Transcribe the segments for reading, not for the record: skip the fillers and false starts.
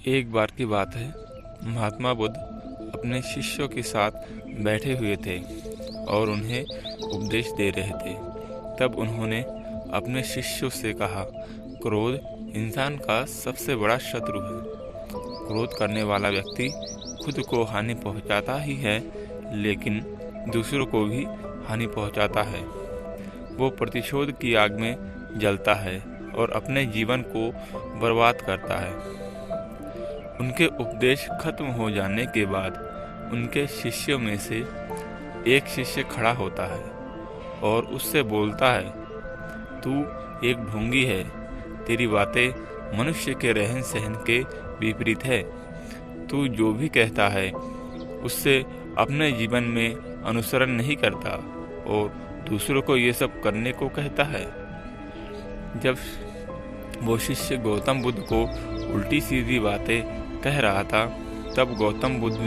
एक बार की बात है, महात्मा बुद्ध अपने शिष्यों के साथ बैठे हुए थे और उन्हें उपदेश दे रहे थे। तब उन्होंने अपने शिष्यों से कहा, क्रोध इंसान का सबसे बड़ा शत्रु है। क्रोध करने वाला व्यक्ति खुद को हानि पहुंचाता ही है, लेकिन दूसरों को भी हानि पहुंचाता है। वो प्रतिशोध की आग में जलता है और अपने जीवन को बर्बाद करता है। उनके उपदेश खत्म हो जाने के बाद उनके शिष्यों में से एक शिष्य खड़ा होता है और उससे बोलता है, तू एक ढोंगी है, तेरी बातें मनुष्य के रहन सहन के विपरीत है। तू जो भी कहता है उससे अपने जीवन में अनुसरण नहीं करता और दूसरों को ये सब करने को कहता है। जब वो शिष्य गौतम बुद्ध को उल्टी सीधी बातें कह रहा था, तब गौतम बुद्ध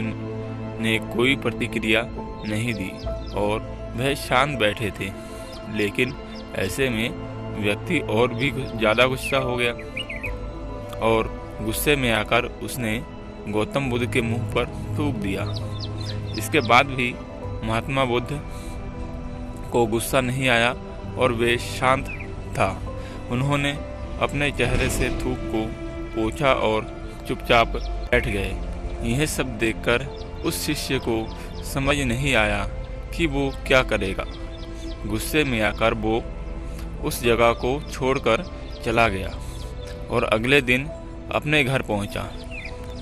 ने कोई प्रतिक्रिया नहीं दी और वह शांत बैठे थे। लेकिन ऐसे में व्यक्ति और भी ज़्यादा गुस्सा हो गया और गुस्से में आकर उसने गौतम बुद्ध के मुंह पर थूक दिया। इसके बाद भी महात्मा बुद्ध को गुस्सा नहीं आया और वे शांत था। उन्होंने अपने चेहरे से थूक को पोंछा और चुपचाप बैठ गए। यह सब देखकर उस शिष्य को समझ नहीं आया कि वो क्या करेगा। गुस्से में आकर वो उस जगह को छोड़कर चला गया और अगले दिन अपने घर पहुंचा।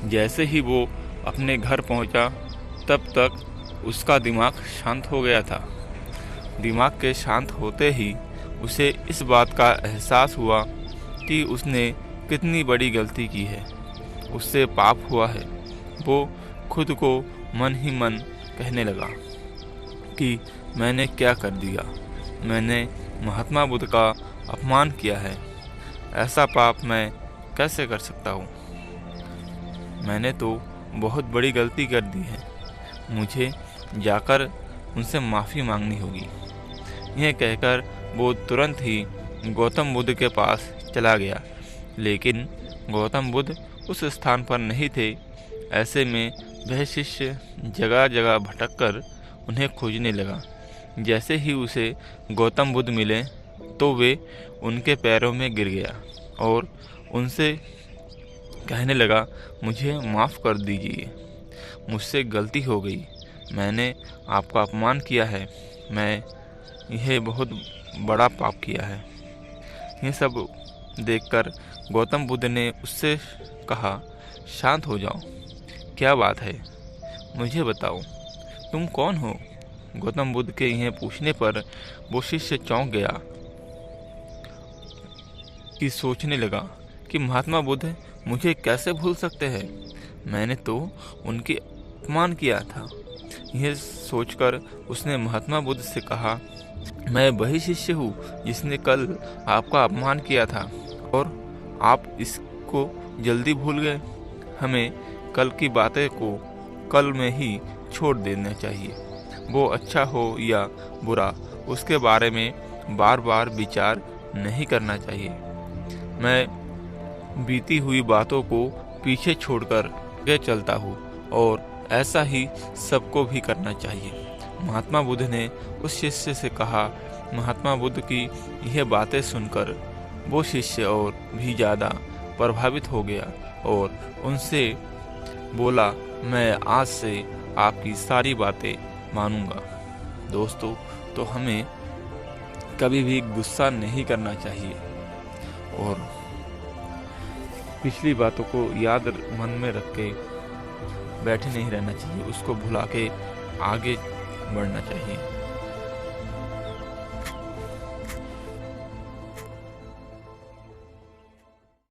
जैसे ही वो अपने घर पहुंचा, तब तक उसका दिमाग शांत हो गया था। दिमाग के शांत होते ही उसे इस बात का एहसास हुआ कि उसने कितनी बड़ी गलती की है, उससे पाप हुआ है। वो खुद को मन ही मन कहने लगा कि मैंने क्या कर दिया, मैंने महात्मा बुद्ध का अपमान किया है, ऐसा पाप मैं कैसे कर सकता हूँ। मैंने तो बहुत बड़ी गलती कर दी है, मुझे जाकर उनसे माफ़ी मांगनी होगी। यह कहकर वो तुरंत ही गौतम बुद्ध के पास चला गया, लेकिन गौतम बुद्ध उस स्थान पर नहीं थे। ऐसे में वह शिष्य जगह जगह भटककर उन्हें खोजने लगा। जैसे ही उसे गौतम बुद्ध मिले तो वे उनके पैरों में गिर गया और उनसे कहने लगा, मुझे माफ़ कर दीजिए, मुझसे गलती हो गई, मैंने आपका अपमान किया है, मैं यह बहुत बड़ा पाप किया है। यह सब देखकर गौतम बुद्ध ने उससे कहा, शांत हो जाओ, क्या बात है, मुझे बताओ, तुम कौन हो। गौतम बुद्ध के यह पूछने पर वो शिष्य चौंक गया कि सोचने लगा कि महात्मा बुद्ध मुझे कैसे भूल सकते हैं, मैंने तो उनके अपमान किया था। यह सोचकर उसने महात्मा बुद्ध से कहा, मैं वही शिष्य हूँ जिसने कल आपका अपमान किया था और आप इसको जल्दी भूल गए। हमें कल की बातें को कल में ही छोड़ देना चाहिए। वो अच्छा हो या बुरा, उसके बारे में बार बार विचार नहीं करना चाहिए। मैं बीती हुई बातों को पीछे छोड़कर आगे चलता हूँ और ऐसा ही सबको भी करना चाहिए। महात्मा बुद्ध ने उस शिष्य से कहा। महात्मा बुद्ध की यह बातें सुनकर वो शिष्य और भी ज़्यादा प्रभावित हो गया और उनसे बोला, मैं आज से आपकी सारी बातें मानूंगा। दोस्तों, तो हमें कभी भी गुस्सा नहीं करना चाहिए और पिछली बातों को याद मन में रख के बैठे नहीं रहना चाहिए, उसको भुला के आगे बढ़ना चाहिए।